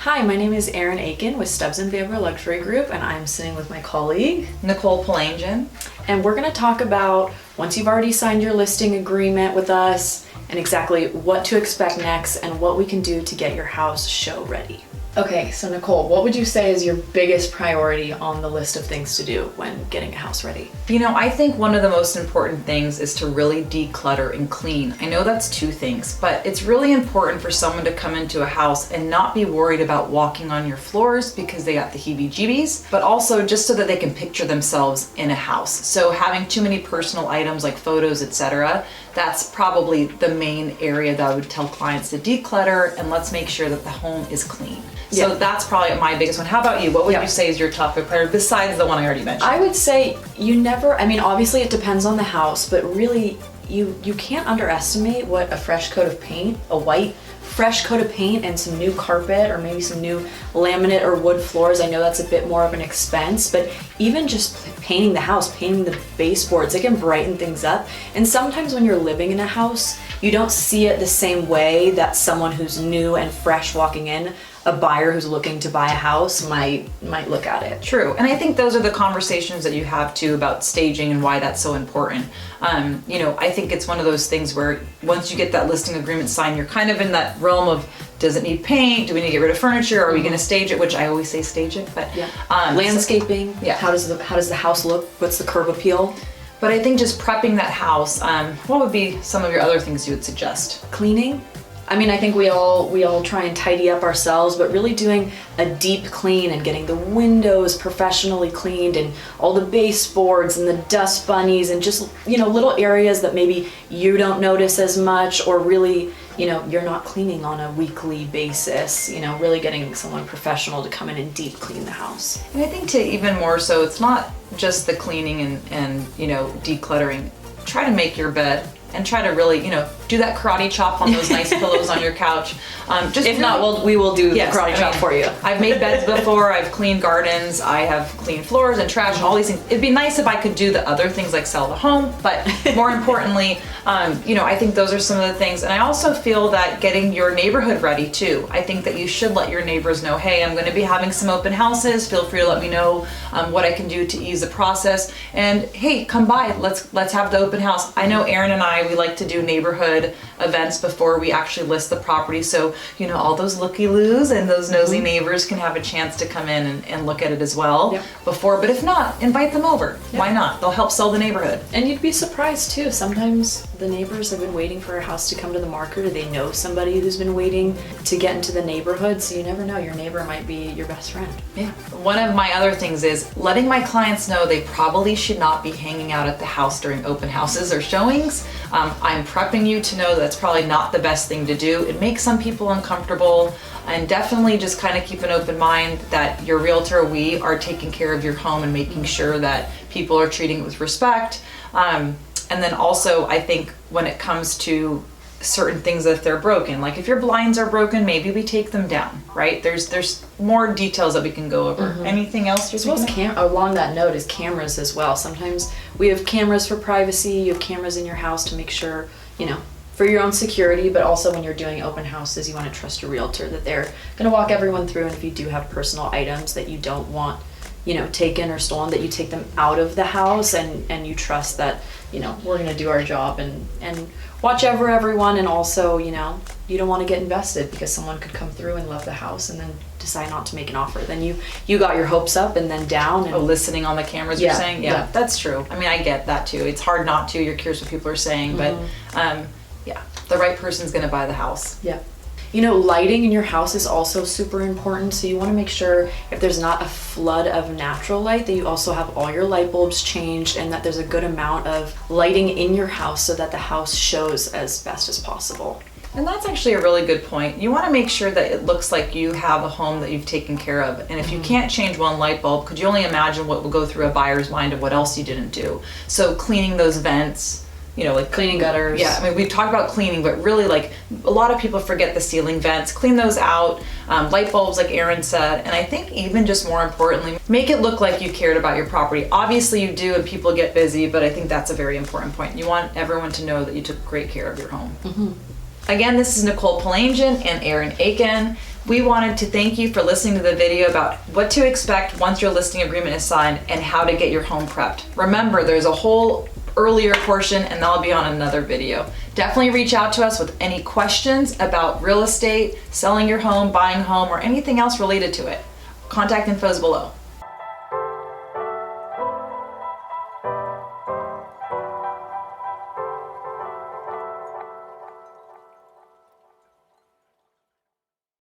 Hi, my name is Erin Eakin with Stubbs & Weber Luxury Group, and I'm sitting with my colleague, Nicole Palanjian. And we're going to talk about, once you've already signed your listing agreement with us, and exactly what to expect next and what we can do to get your house show ready. Okay, so Nicole, what would you say is your biggest priority on the list of things to do when getting a house ready? You know, I think one of the most important things is to really declutter and clean. I know that's two things, but it's really important for someone to come into a house and not be worried about walking on your floors because they got the heebie-jeebies, but also just so that they can picture themselves in a house. So having too many personal items like photos, etc., that's probably the main area that I would tell clients to declutter, and let's make sure that the home is clean. So that's probably my biggest one. How about you? What would you say is your top priority besides the one I already mentioned? I would say obviously it depends on the house, but really you can't underestimate what a fresh coat of paint, fresh coat of paint and some new carpet or maybe some new laminate or wood floors. I know that's a bit more of an expense, but even just painting the house, painting the baseboards, it can brighten things up. And sometimes when you're living in a house, you don't see it the same way that someone who's new and fresh walking in, a buyer who's looking to buy a house might look at it. True, and I think those are the conversations that you have too about staging and why that's so important. I think it's one of those things where once you get that listing agreement signed, you're kind of in that realm of, does it need paint? Do we need to get rid of furniture? Are we going to stage it? Which I always say stage it, but landscaping. How does the house look? What's the curb appeal? But I think just prepping that house. What would be some of your other things you would suggest? Cleaning. I think we all try and tidy up ourselves, but really doing a deep clean and getting the windows professionally cleaned and all the baseboards and the dust bunnies and just, little areas that maybe you don't notice as much, or really, you're not cleaning on a weekly basis, really getting someone professional to come in and deep clean the house. And I think to even more so, it's not just the cleaning and decluttering. Try to make your bed and try to really, do that karate chop on those nice pillows on your couch. We will do the karate chop for you. I've made beds before, I've cleaned gardens, I have cleaned floors and trash and all these things. It'd be nice if I could do the other things like sell the home, but more importantly, I think those are some of the things. And I also feel that getting your neighborhood ready too. I think that you should let your neighbors know, hey, I'm gonna be having some open houses, feel free to let me know what I can do to ease the process. And hey, come by, let's have the open house. I know Erin and we like to do neighborhood events before we actually list the property, so all those looky-loos and those nosy neighbors can have a chance to come in and look at it as well before. But if not, invite them over. Why not? They'll help sell the neighborhood. And you'd be surprised too, sometimes the neighbors have been waiting for a house to come to the market, or they know somebody who's been waiting to get into the neighborhood, so you never know, your neighbor might be your best friend. One of my other things is letting my clients know they probably should not be hanging out at the house during open houses or showings. I'm prepping you to know that's probably not the best thing to do. It makes some people uncomfortable, and definitely just kind of keep an open mind that your realtor, we are taking care of your home and making sure that people are treating it with respect. And then also, I think when it comes to certain things, that if they're broken, like if your blinds are broken, maybe we take them down, right? There's more details that we can go over. Anything else you're thinking of? Along that note is cameras as well. Sometimes we have cameras for privacy, you have cameras in your house to make sure, for your own security, but also when you're doing open houses, you want to trust your realtor that they're going to walk everyone through, and if you do have personal items that you don't want taken or stolen, that you take them out of the house, and you trust that we're going to do our job and watch over everyone. And also you don't want to get invested because someone could come through and love the house and then decide not to make an offer. Then you got your hopes up and then down. And listening on the cameras, you're saying? Yeah, that's true. I get that too. It's hard not to. You're curious what people are saying, but the right person's going to buy the house. Lighting in your house is also super important, so you want to make sure if there's not a flood of natural light, that you also have all your light bulbs changed and that there's a good amount of lighting in your house so that the house shows as best as possible. And that's actually a really good point. You want to make sure that it looks like you have a home that you've taken care of. And if you can't change one light bulb, could you only imagine what will go through a buyer's mind of what else you didn't do? So cleaning those vents, like cleaning gutters. We've talked about cleaning, but really, like, a lot of people forget the ceiling vents. Clean those out. Light bulbs, like Erin said. And I think even just more importantly, make it look like you cared about your property. Obviously you do, and people get busy, but I think that's a very important point. You want everyone to know that you took great care of your home. Again, this is Nicole Palanjian and Erin Eakin. We wanted to thank you for listening to the video about what to expect once your listing agreement is signed and how to get your home prepped. Remember, there's a whole earlier portion and that'll be on another video. Definitely reach out to us with any questions about real estate, selling your home, buying a home, or anything else related to it. Contact info is below.